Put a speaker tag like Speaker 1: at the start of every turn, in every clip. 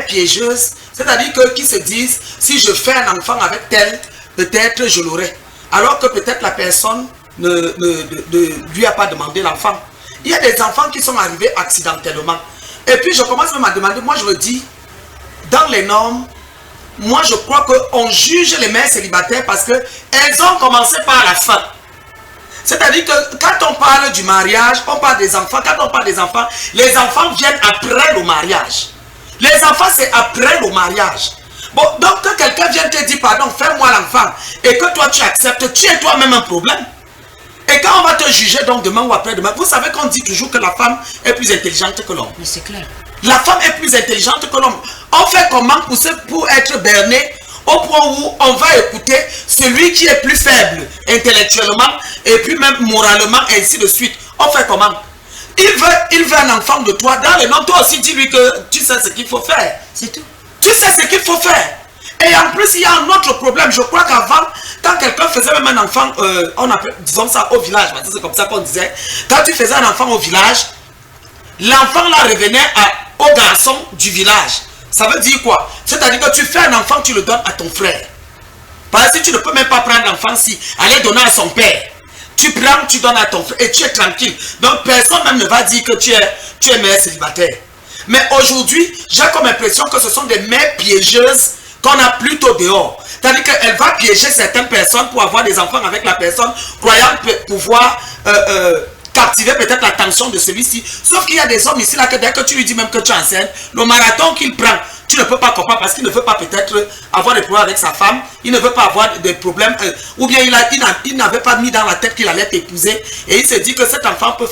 Speaker 1: mères piégeuses, c'est-à-dire que qui se disent, si je fais un enfant avec tel, peut-être je l'aurai. Alors que peut-être la personne ne lui a pas demandé l'enfant. Il y a des enfants qui sont arrivés accidentellement. Et puis je commence même à demander, moi je me dis, dans les normes, moi je crois qu'on juge les mères célibataires parce qu'elles ont commencé par la fin. C'est-à-dire que quand on parle du mariage, on parle des enfants. Quand on parle des enfants, les enfants viennent après le mariage. Les enfants, c'est après le mariage. Bon, donc quand quelqu'un vient te dire, pardon, fais-moi l'enfant, et que toi tu acceptes, tu es toi-même un problème. Et quand on va te juger, donc demain ou après-demain, vous savez qu'on dit toujours que la femme est plus intelligente que l'homme.
Speaker 2: Mais c'est clair.
Speaker 1: La femme est plus intelligente que l'homme. On fait comment pour être berné au point où on va écouter celui qui est plus faible intellectuellement et puis même moralement, et ainsi de suite. On fait comment? Il veut un enfant de toi. Dans le nom, toi aussi dis-lui que tu sais ce qu'il faut faire.
Speaker 2: C'est tout.
Speaker 1: Tu sais ce qu'il faut faire. Et en plus, il y a un autre problème. Je crois qu'avant, quand quelqu'un faisait même un enfant, on appelle, disons ça au village, parce que c'est comme ça qu'on disait, quand tu faisais un enfant au village, l'enfant là revenait au garçon du village. Ça veut dire quoi? C'est-à-dire que tu fais un enfant, tu le donnes à ton frère. Parce que si tu ne peux même pas prendre l'enfant, si aller donner à son père, tu prends, tu donnes à ton frère et tu es tranquille. Donc personne même ne va dire que tu es mère célibataire. Mais aujourd'hui, j'ai comme impression que ce sont des mères piégeuses qu'on a plutôt dehors. C'est-à-dire qu'elle va piéger certaines personnes pour avoir des enfants avec la personne, croyant pouvoir captiver peut-être l'attention de celui-ci. Sauf qu'il y a des hommes ici là que dès que tu lui dis même que tu es enceinte, le marathon qu'il prend, tu ne peux pas comprendre parce qu'il ne veut pas peut-être avoir des problèmes avec sa femme, il ne veut pas avoir des problèmes, ou bien il n'avait pas mis dans la tête qu'il allait t'épouser et il se dit que cet enfant peut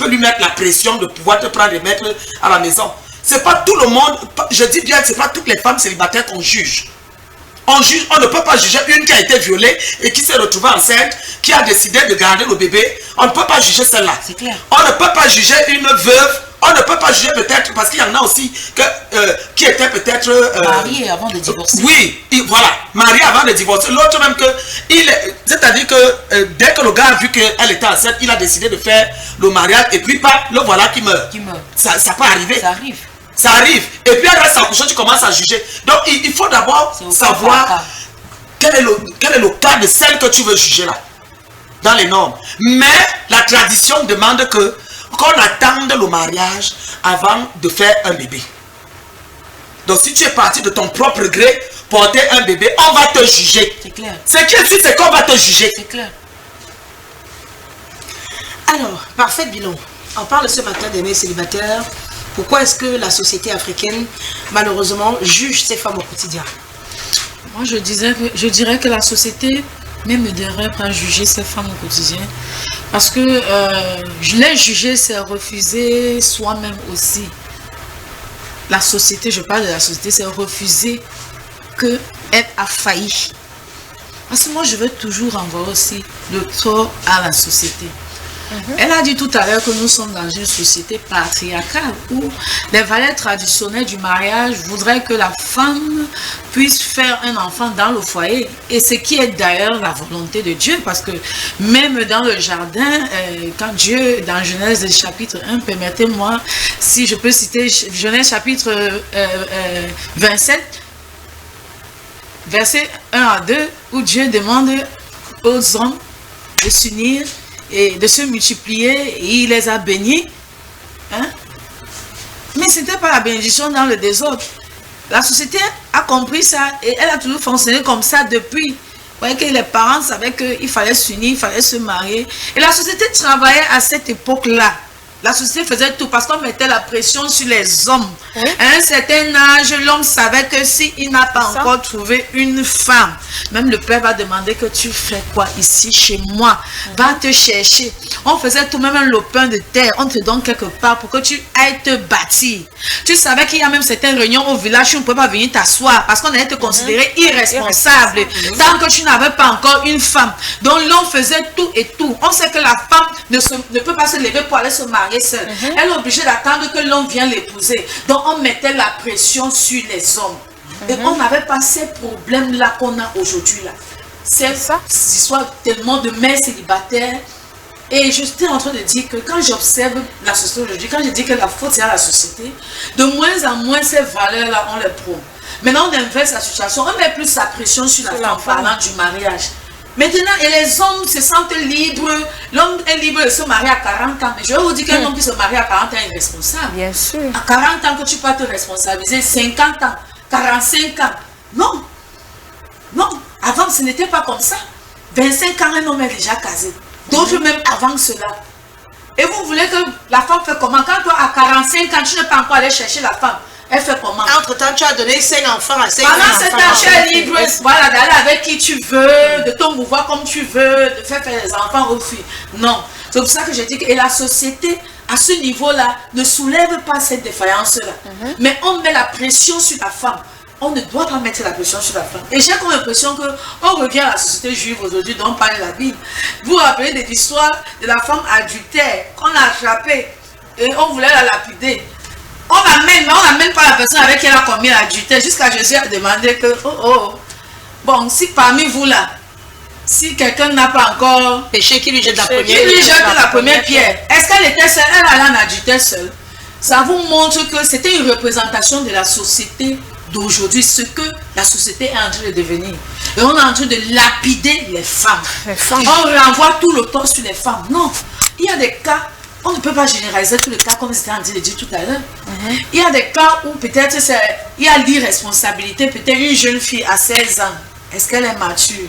Speaker 1: lui mettre la pression de pouvoir te prendre et mettre à la maison. C'est pas tout le monde, je dis bien, c'est pas toutes les femmes célibataires qu'on juge. On ne peut pas juger une qui a été violée et qui s'est retrouvée enceinte, qui a décidé de garder le bébé. On ne peut pas juger celle-là.
Speaker 2: C'est clair.
Speaker 1: On ne peut pas juger une veuve. On ne peut pas juger peut-être, parce qu'il y en a aussi qui étaient peut-être...
Speaker 2: mariés avant de divorcer.
Speaker 1: Oui, voilà, mariés avant de divorcer. L'autre même que... C'est-à-dire que dès que le gars a vu qu'elle était enceinte, il a décidé de faire le mariage et puis le voilà qui meurt. Ça peut arriver.
Speaker 2: Ça arrive.
Speaker 1: Ça arrive. Et puis elle reste accouchée, tu commences à juger. Donc il faut d'abord savoir quel est le cas de celle que tu veux juger là. Dans les normes. Mais la tradition demande qu'on attende le mariage avant de faire un bébé. Donc si tu es parti de ton propre gré, porter un bébé, on va te juger.
Speaker 2: C'est clair.
Speaker 1: Ce qui est sûr, c'est qu'on va te juger.
Speaker 2: C'est clair.
Speaker 3: Alors, parfait bilan. On parle ce matin des mères célibataires. Pourquoi est-ce que la société africaine, malheureusement, juge ces femmes au quotidien?
Speaker 2: Moi, je dirais que la société même ne devrait pas juger ces femmes au quotidien. Parce que les juger, c'est refuser soi-même aussi. La société, je parle de la société, c'est refuser qu'elle a failli. Parce que moi, je veux toujours renvoyer aussi le tort à la société. Elle a dit tout à l'heure que nous sommes dans une société patriarcale où les valeurs traditionnelles du mariage voudraient que la femme puisse faire un enfant dans le foyer. Et ce qui est d'ailleurs la volonté de Dieu, parce que même dans le jardin, quand Dieu, dans Genèse chapitre 1, permettez-moi, si je peux citer Genèse chapitre 27, verset 1 à 2, où Dieu demande aux hommes de s'unir et de se multiplier, et il les a bénis. Hein? Mais ce n'était pas la bénédiction dans le désordre. La société a compris ça et elle a toujours fonctionné comme ça depuis. Vous voyez que les parents savaient qu'il fallait s'unir, il fallait se marier. Et la société travaillait à cette époque-là. La société faisait tout parce qu'on mettait la pression sur les hommes. Oui. À un certain âge, l'homme savait que s'il n'a pas encore trouvé une femme, même le père va demander que tu fais quoi ici chez moi. Va te chercher. On faisait tout, même un lopin de terre. On te donne quelque part pour que tu ailles te bâtir. Tu savais qu'il y a même certaines réunions au village où tu ne pouvais pas venir t'asseoir parce qu'on allait te considérer irresponsable tant que tu n'avais pas encore une femme. Donc l'homme faisait tout et tout. On sait que la femme ne peut pas se lever pour aller se marier seule. Elle est obligée d'attendre que l'homme vienne l'épouser. Donc on mettait la pression sur les hommes. Et on n'avait pas ces problèmes-là qu'on a aujourd'hui là. Cette histoire tellement de mères célibataires Et je suis en train de dire que quand j'observe la société aujourd'hui, quand je dis que la faute c'est à la société, de moins en moins ces valeurs-là, on les prône. Maintenant, on inverse la situation, on met plus la pression sur la femme en parlant du mariage. Maintenant, et les hommes se sentent libres. L'homme est libre de se marier à 40 ans. Mais je vais vous dire qu'un homme qui se marie à 40 ans est irresponsable.
Speaker 4: Bien sûr.
Speaker 2: À 40 ans que tu peux te responsabiliser, 50 ans, 45 ans. Non. Non. Avant, ce n'était pas comme ça. 25 ans, un homme est déjà casé. D'autres même avant cela. Et vous voulez que la femme fait comment? Quand toi, à 45 ans, tu n'es pas encore allé chercher la femme. Elle fait comment?
Speaker 3: Entre-temps, tu as donné 5 enfants à 5 enfants.
Speaker 2: Pendant cet âge, tu es libre, voilà, d'aller avec qui tu veux, de te mouvoir comme tu veux, de faire les enfants aux filles. Non. C'est pour ça que je dis que la société, à ce niveau-là, ne soulève pas cette défaillance-là. Mais on met la pression sur la femme. On ne doit pas mettre la pression sur la femme. Et j'ai comme l'impression qu'on revient à la société juive aujourd'hui, dont on parle de la Bible. Vous vous rappelez de l'histoire de la femme adultère qu'on a attrapée et on voulait la lapider. On n'amène pas la personne avec qui elle a commis l'adultère jusqu'à Jésus a demandé que, bon, si parmi vous là, si quelqu'un n'a pas encore
Speaker 3: péché, qui lui jette
Speaker 2: la première pierre. Est-ce qu'elle était seule? Elle allait en adultère seule. Ça vous montre que c'était une représentation de la société d'aujourd'hui, ce que la société est en train de devenir. Et on est en train de lapider les femmes. On renvoie tout le tort sur les femmes. Non, il y a des cas, on ne peut pas généraliser tous les cas comme c'était en train de dire tout à l'heure. Il y a des cas où peut-être il y a l'irresponsabilité, peut-être une jeune fille à 16 ans, est-ce qu'elle est mature?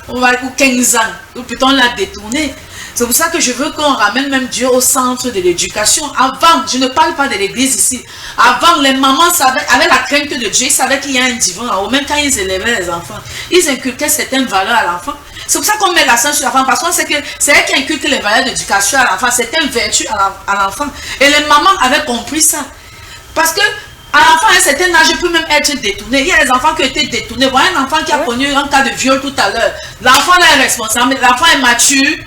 Speaker 2: On va ou 15 ans, ou peut-être on l'a détournée. C'est pour ça que je veux qu'on ramène même Dieu au centre de l'éducation. Avant, je ne parle pas de l'église ici. Avant, les mamans avaient la crainte de Dieu. Ils savaient qu'il y a un divin en haut. Même quand ils élevaient les enfants, ils inculquaient certaines valeurs à l'enfant. C'est pour ça qu'on met l'accent sur l'enfant. Parce qu'on sait que c'est elle qui inculque les valeurs d'éducation à l'enfant. Certaines vertus à l'enfant. Et les mamans avaient compris ça. Parce que à l'enfant, à un certain âge, peut même être détourné. Il y a des enfants qui ont été détournés. Voilà un enfant qui a connu un cas de viol tout à l'heure. L'enfant est responsable. L'enfant est mature.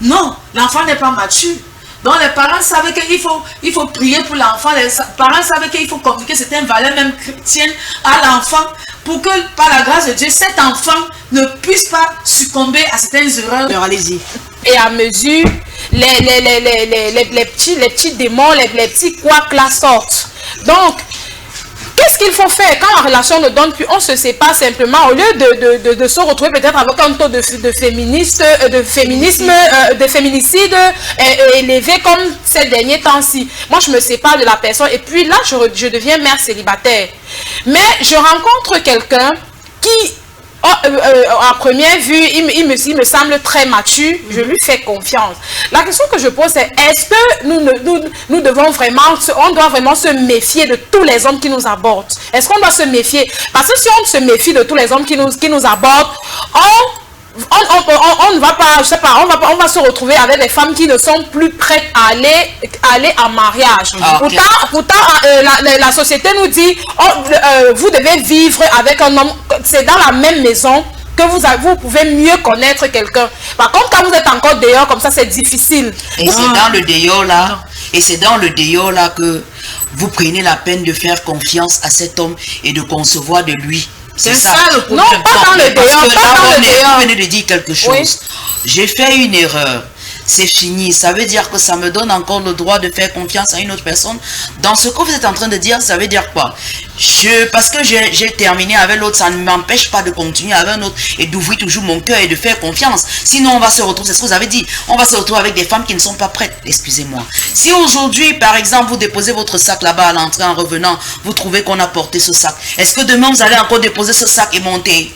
Speaker 2: Non, l'enfant n'est pas mature. Donc les parents savaient qu'il faut prier pour l'enfant. Les parents savaient qu'il faut communiquer certaines valeurs même chrétiennes à l'enfant pour que par la grâce de Dieu, cet enfant ne puisse pas succomber à certaines erreurs.
Speaker 3: Alors allez-y.
Speaker 4: Et à mesure, les petits démons, les petits couacs là sortent. Donc, qu'est-ce qu'il faut faire quand la relation ne donne plus? On se sépare simplement au lieu de se retrouver peut-être avec un taux de féminisme, de féminicide élevé comme ces derniers temps-ci. Moi, je me sépare de la personne et puis là, je deviens mère célibataire. Mais je rencontre quelqu'un qui, à première vue, il me semble très mature, je lui fais confiance. La question que je pose c'est, est-ce que nous devons vraiment, on doit vraiment se méfier de tous les hommes qui nous abordent? Est-ce qu'on doit se méfier? Parce que si on se méfie de tous les hommes qui nous abordent, on ne va pas, je sais pas, on va se retrouver avec des femmes qui ne sont plus prêtes à aller en mariage. Okay. Pourtant la société nous dit, vous devez vivre avec un homme, c'est dans la même maison que vous pouvez mieux connaître quelqu'un. Par contre, quand vous êtes encore dehors, comme ça, c'est difficile.
Speaker 5: Et c'est dans le dehors là, que vous prenez la peine de faire confiance à cet homme et de concevoir de lui. C'est ça le problème.
Speaker 4: Non, pas dans le dehors.
Speaker 5: Vous venez de dire quelque chose. Oui. J'ai fait une erreur. C'est fini. Ça veut dire que ça me donne encore le droit de faire confiance à une autre personne. Dans ce que vous êtes en train de dire, ça veut dire quoi? Parce que j'ai terminé avec l'autre, ça ne m'empêche pas de continuer avec un autre et d'ouvrir toujours mon cœur et de faire confiance. Sinon, on va se retrouver, c'est ce que vous avez dit, on va se retrouver avec des femmes qui ne sont pas prêtes. Excusez-moi. Si aujourd'hui, par exemple, vous déposez votre sac là-bas à l'entrée en revenant, vous trouvez qu'on a porté ce sac, est-ce que demain vous allez encore déposer ce sac et monter?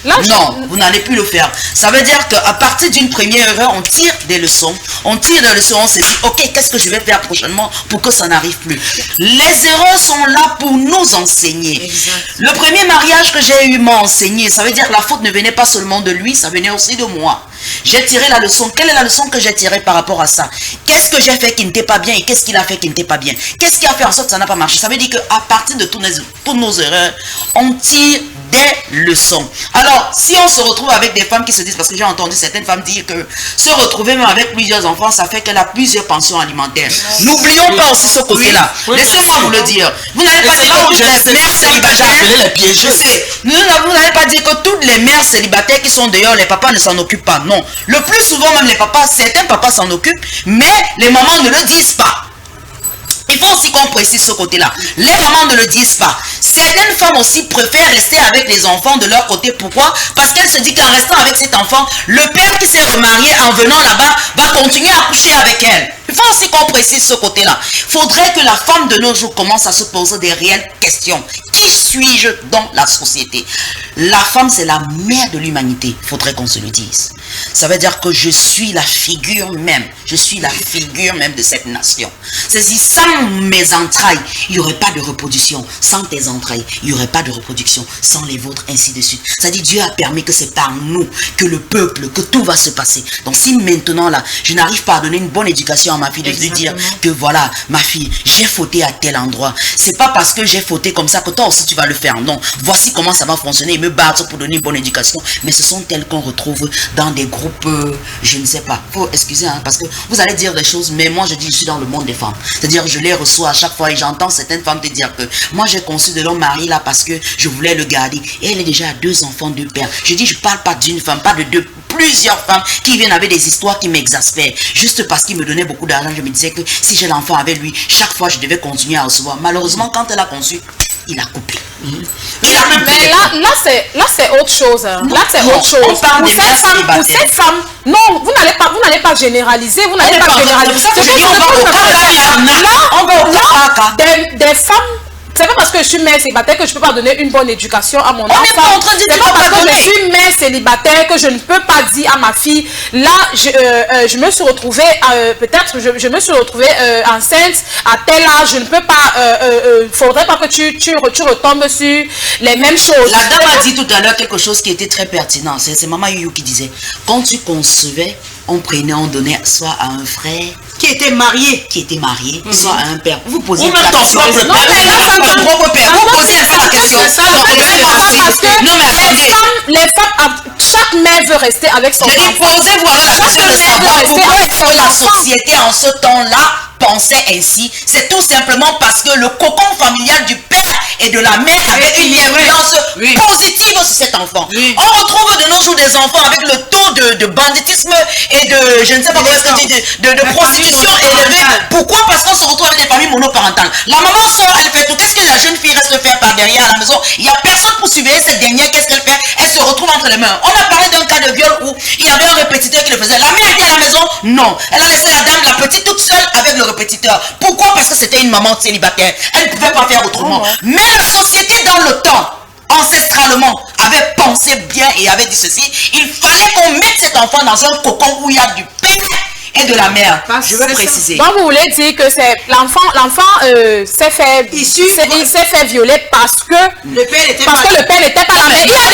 Speaker 5: Là, non, vous n'allez plus le faire. Ça veut dire qu'à partir d'une première erreur, on tire des leçons. On tire des leçons, on se dit, ok, qu'est-ce que je vais faire prochainement pour que ça n'arrive plus? Les erreurs sont là pour nous enseigner. Exact. Le premier mariage que j'ai eu m'a enseigné. Ça veut dire que la faute ne venait pas seulement de lui, ça venait aussi de moi. J'ai tiré la leçon. Quelle est la leçon que j'ai tirée par rapport à ça? Qu'est-ce que j'ai fait qui n'était pas bien et qu'est-ce qu'il a fait qui n'était pas bien? Qu'est-ce qui a fait en sorte que ça n'a pas marché? Ça veut dire qu'à partir de toutes nos erreurs, on tire des leçons. Alors, si on se retrouve avec des femmes qui se disent, parce que j'ai entendu certaines femmes dire que se retrouver même avec plusieurs enfants, ça fait qu'elle a plusieurs pensions alimentaires. N'oublions pas aussi ce côté-là. Oui, laissez-moi vous le dire. Vous n'allez pas dire que toutes les mères célibataires, je sais, vous n'allez pas dire que toutes les mères célibataires qui sont dehors, les papas ne s'en occupent pas. Non. Non. Le plus souvent, même les papas, certains papas s'en occupent, mais les mamans ne le disent pas. Il faut aussi qu'on précise ce côté-là. Les mamans ne le disent pas. Certaines femmes aussi préfèrent rester avec les enfants de leur côté. Pourquoi? Parce qu'elles se disent qu'en restant avec cet enfant, le père qui s'est remarié en venant là-bas va continuer à coucher avec elle. Il faut aussi qu'on précise ce côté-là. Il faudrait que la femme de nos jours commence à se poser des réelles questions. Qui suis-je dans la société? La femme, c'est la mère de l'humanité. Il faudrait qu'on se le dise. Ça veut dire que je suis la figure même. Je suis la figure même de cette nation. C'est-à-dire, sans mes entrailles, il n'y aurait pas de reproduction. Sans tes entrailles, il n'y aurait pas de reproduction. Sans les vôtres, ainsi de suite. C'est-à-dire, Dieu a permis que c'est par nous, que le peuple, que tout va se passer. Donc, si maintenant, là, je n'arrive pas à donner une bonne éducation à ma fille, de lui dire que voilà, ma fille, j'ai fauté à tel endroit. C'est pas parce que j'ai fauté comme ça que toi aussi tu vas le faire. Non, voici comment ça va fonctionner. Me battre pour donner une bonne éducation. Mais ce sont telles qu'on retrouve dans des groupes, je ne sais pas. Faut excuser, hein, parce que vous allez dire des choses, mais moi je dis, je suis dans le monde des femmes. C'est-à-dire, je les reçois à chaque fois et j'entends certaines femmes te dire que moi j'ai conçu de leur mari là parce que je voulais le garder. Et elle est déjà à 2 enfants, 2 pères. Je dis, je parle pas d'une femme, pas de 2, plusieurs femmes qui viennent avec des histoires qui m'exaspèrent. Juste parce qu'il me donnait beaucoup d'argent, je me disais que si j'ai l'enfant avec lui, chaque fois je devais continuer à recevoir. Malheureusement, quand elle a conçu, il a coupé. Il a coupé.
Speaker 4: Mais là c'est autre chose. Là c'est autre chose.
Speaker 5: On parle
Speaker 4: Pour
Speaker 5: des
Speaker 4: cette femme, non, vous n'allez pas généraliser, vous n'allez pas généraliser. Des femmes. C'est pas parce que je suis mère célibataire que je peux pas donner une bonne éducation à mon enfant. C'est pas parce que je suis mère célibataire que je ne peux pas dire à ma fille, là, je me suis retrouvée, peut-être, je me suis retrouvée enceinte à tel âge, je ne peux pas, faudrait pas que tu retombes sur les mêmes choses.
Speaker 5: La dame a dit tout à l'heure quelque chose qui était très pertinent. C'est Maman Youyou qui disait, quand tu concevais, on prenait, on donnait soit à un frère
Speaker 3: qui était marié,
Speaker 5: soit à un père. Vous posez
Speaker 1: Ou même ton propre père.
Speaker 5: Non, mais là, ton propre père. Vous posez ainsi la question.
Speaker 4: Parce que les femmes, chaque mère veut rester avec son enfant.
Speaker 5: Je dis, posez-vous alors la question de savoir pourquoi est-ce que la société en ce temps-là pensait ainsi. C'est tout simplement parce que le cocon familial du père et de la mère avait une influence positive sur cet enfant. On retrouve de nos jours des enfants avec le taux de banditisme et de, je ne sais pas comment est-ce que de prostitution élevée. Pourquoi? Parce qu'on se retrouve avec des familles monoparentales. La maman sort, elle fait tout. Qu'est-ce que la jeune fille reste faire par derrière à la maison? Il n'y a personne pour surveiller cette dernière. Qu'est-ce qu'elle fait? Elle se retrouve entre les mains. On a parlé d'un cas de viol où il y avait un répétiteur qui le faisait. La mère était à la maison? Non. Elle a laissé la dame, la petite, toute seule avec le répétiteur. Pourquoi? Parce que c'était une maman célibataire. Elle ne pouvait pas faire autrement. Mais la société dans le temps, ancestralement, avait pensé bien et avait dit ceci. Il fallait qu'on mette cet enfant dans un cocon où il y a du père et de la mère. Je veux préciser.
Speaker 4: Donc vous voulez dire que c'est l'enfant s'est fait violer parce que le père n'était pas là. Mais il y a